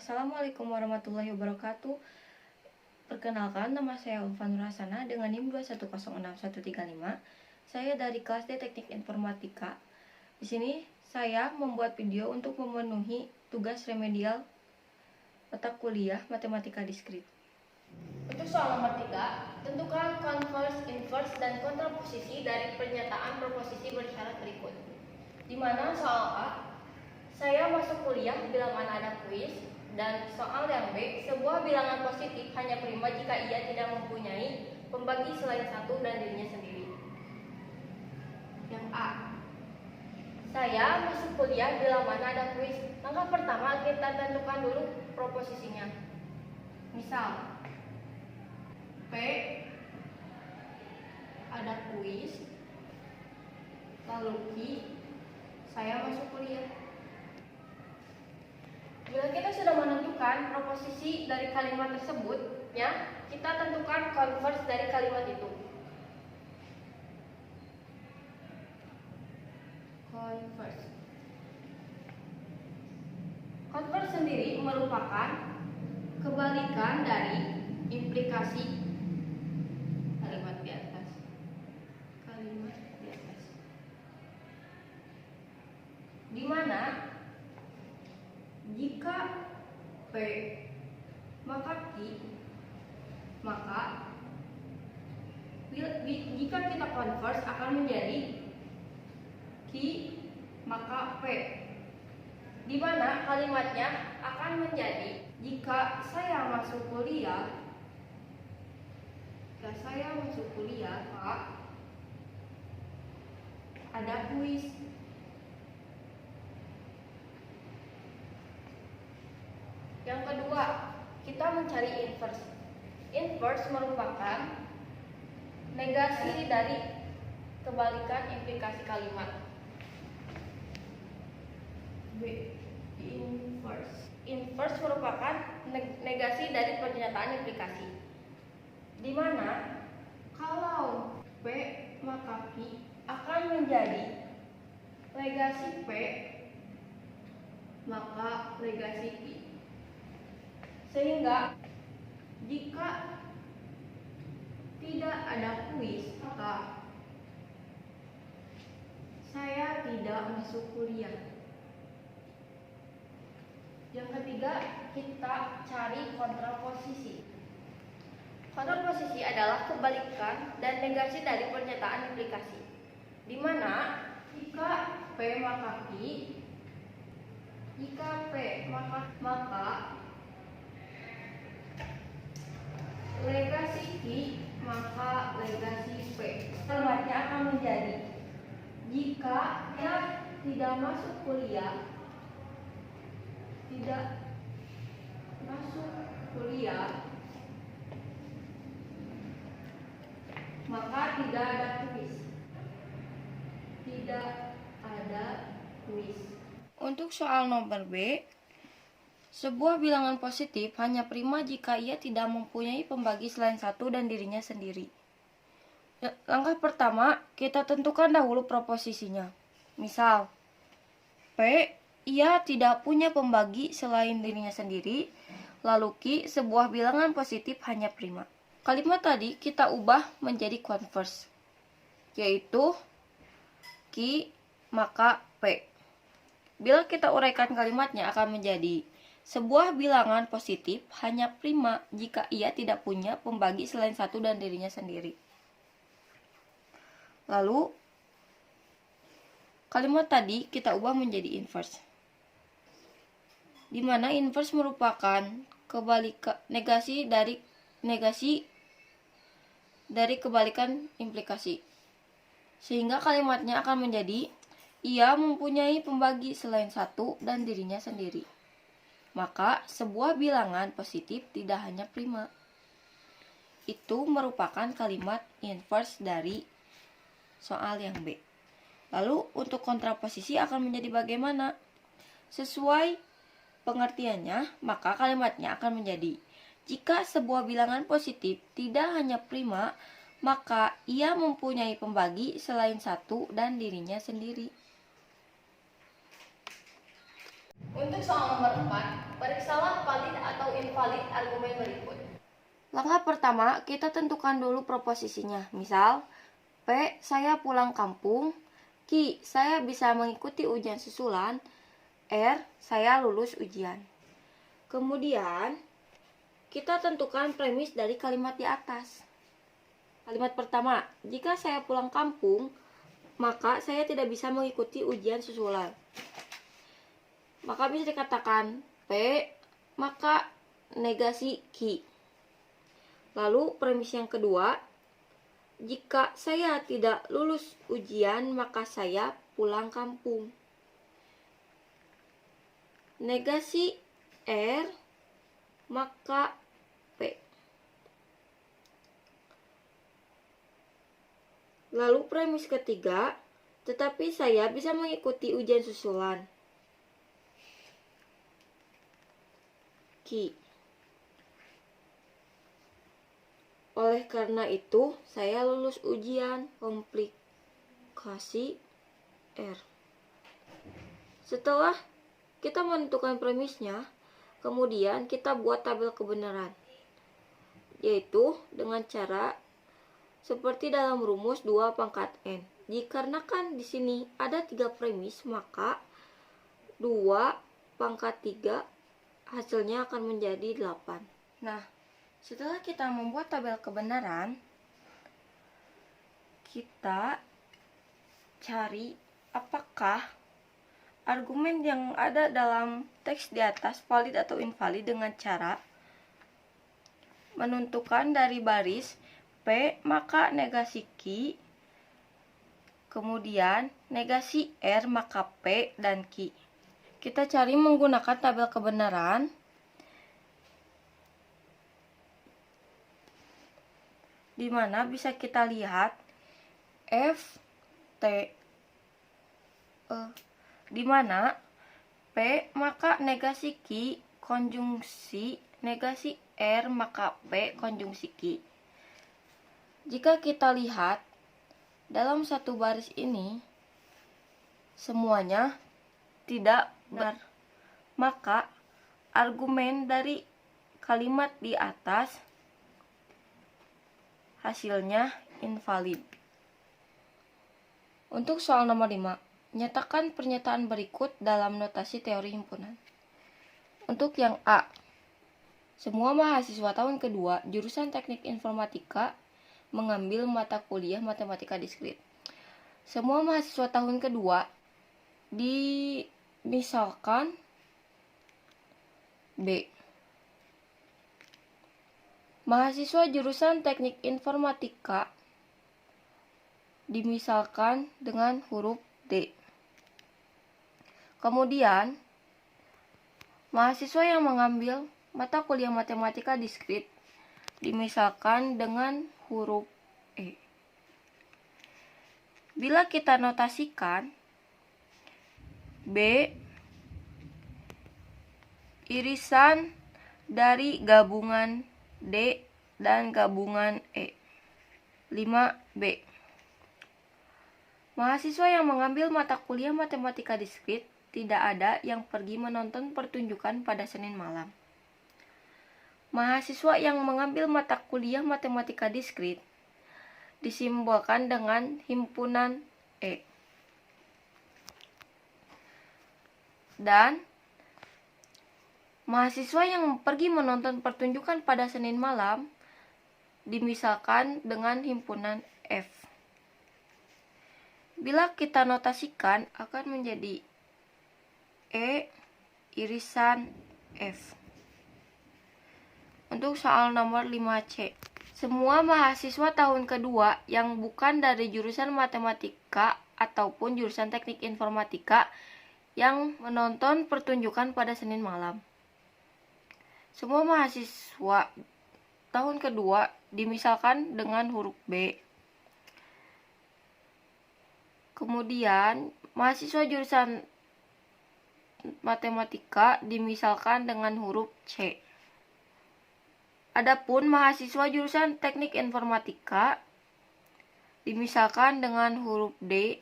Assalamualaikum warahmatullahi wabarakatuh. Perkenalkan, nama saya Ulfa Nurhasana dengan NIM 2106135. Saya dari kelas D Teknik Informatika. Di sini saya membuat video untuk memenuhi tugas remedial mata kuliah Matematika Diskrit. Untuk soal nomor 3, tentukan converse, inverse, dan kontraposisi dari pernyataan proposisi bersyarat berikut. Di mana soal A, saya masuk kuliah bila mana ada kuis, dan soal yang B, sebuah bilangan positif hanya prima jika ia tidak mempunyai pembagi selain satu dan dirinya sendiri. Yang A, saya masuk kuliah bila mana ada kuis. Langkah pertama, kita tentukan dulu proposisinya. Misal, P ada kuis, lalu Q, saya masuk kuliah. Bila kita sudah menentukan proposisi dari kalimat tersebut, ya, kita tentukan converse dari kalimat itu. Converse. Converse sendiri merupakan kebalikan dari implikasi kalimat di atas. Di mana jika P maka Q, maka jika kita converse akan menjadi Q maka P, di mana kalimatnya akan menjadi jika saya masuk kuliah, maka ada kuis. Yang kedua, kita mencari inverse. Inverse merupakan negasi dari kebalikan implikasi kalimat. B. Inverse. Inverse merupakan negasi dari pernyataan implikasi. Di mana kalau P maka Q akan menjadi negasi P maka negasi Q. Sehingga jika tidak ada kuis, maka saya tidak masuk kuliah. Yang ketiga, kita cari kontraposisi. Kontraposisi adalah kebalikan dan negasi dari pernyataan implikasi. Di mana jika P maka Q, maka legasi Q maka legasi P. Kalimatnya akan menjadi jika dia tidak masuk kuliah, maka tidak ada kuis. Untuk soal nomor B, sebuah bilangan positif hanya prima jika ia tidak mempunyai pembagi selain satu dan dirinya sendiri. Langkah pertama, kita tentukan dahulu proposisinya. Misal, P, ia tidak punya pembagi selain dirinya sendiri, lalu Q, sebuah bilangan positif hanya prima. Kalimat tadi kita ubah menjadi converse, yaitu Q maka P. Bila kita uraikan kalimatnya akan menjadi sebuah bilangan positif hanya prima jika ia tidak punya pembagi selain satu dan dirinya sendiri. Lalu kalimat tadi kita ubah menjadi inverse, di mana inverse merupakan negasi dari kebalikan implikasi. Sehingga kalimatnya akan menjadi ia mempunyai pembagi selain satu dan dirinya sendiri. Maka sebuah bilangan positif tidak hanya prima. Itu merupakan kalimat inverse dari soal yang B. Lalu untuk kontraposisi akan menjadi bagaimana? Sesuai pengertiannya, maka kalimatnya akan menjadi jika sebuah bilangan positif tidak hanya prima, maka ia mempunyai pembagi selain satu dan dirinya sendiri. Untuk soal nomor 4, periksalah valid atau invalid argumen berikut. Langkah pertama, kita tentukan dulu proposisinya. Misal, P, saya pulang kampung. Q, saya bisa mengikuti ujian susulan. R, saya lulus ujian. Kemudian, kita tentukan premis dari kalimat di atas. Kalimat pertama, jika saya pulang kampung, maka saya tidak bisa mengikuti ujian susulan. Maka bisa dikatakan P, maka negasi Q. Lalu premis yang kedua, jika saya tidak lulus ujian, maka saya pulang kampung. Negasi R, maka P. Lalu premis ketiga, tetapi saya bisa mengikuti ujian susulan. Q. Oleh karena itu, saya lulus ujian. Komplikasi R. Setelah kita menentukan premisnya, kemudian kita buat tabel kebenaran, yaitu dengan cara seperti dalam rumus 2 pangkat N. Dikarenakan di sini ada 3 premis, maka 2 pangkat 3 hasilnya akan menjadi 8. Nah, setelah kita membuat tabel kebenaran, kita cari apakah argumen yang ada dalam teks di atas valid atau invalid dengan cara menentukan dari baris P, maka negasi Q, kemudian negasi R, maka P dan Q. Kita cari menggunakan tabel kebenaran. Di mana bisa kita lihat F, T, E, di mana P maka negasi Q konjungsi negasi R maka P konjungsi Q. Jika kita lihat dalam satu baris ini semuanya tidak benar, maka argumen dari kalimat di atas hasilnya invalid. Untuk soal nomor 5, nyatakan pernyataan berikut dalam notasi teori himpunan. Untuk yang A, semua mahasiswa tahun kedua jurusan Teknik Informatika mengambil mata kuliah matematika diskrit. Semua mahasiswa tahun kedua misalkan B. Mahasiswa jurusan Teknik Informatika dimisalkan dengan huruf D. Kemudian, mahasiswa yang mengambil mata kuliah matematika diskrit dimisalkan dengan huruf E. Bila kita notasikan, B irisan dari gabungan D dan gabungan E. 5B. Mahasiswa yang mengambil mata kuliah matematika diskrit tidak ada yang pergi menonton pertunjukan pada Senin malam. Mahasiswa yang mengambil mata kuliah matematika diskrit disimbolkan dengan himpunan E. Dan mahasiswa yang pergi menonton pertunjukan pada Senin malam dimisalkan dengan himpunan F. Bila kita notasikan akan menjadi E irisan F. Untuk soal nomor 5C, semua mahasiswa tahun kedua yang bukan dari jurusan matematika ataupun jurusan teknik informatika yang menonton pertunjukan pada Senin malam. Semua mahasiswa tahun kedua dimisalkan dengan huruf B. Kemudian, mahasiswa jurusan matematika dimisalkan dengan huruf C. Adapun mahasiswa jurusan teknik informatika dimisalkan dengan huruf D.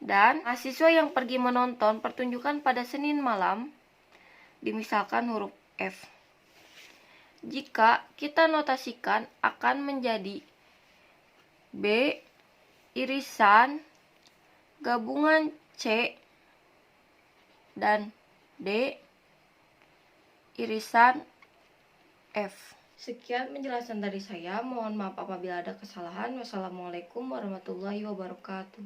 Dan mahasiswa yang pergi menonton pertunjukan pada Senin malam dimisalkan huruf F. Jika kita notasikan akan menjadi B irisan gabungan C dan D irisan F. Sekian penjelasan dari saya. Mohon maaf apabila ada kesalahan. Wassalamualaikum warahmatullahi wabarakatuh.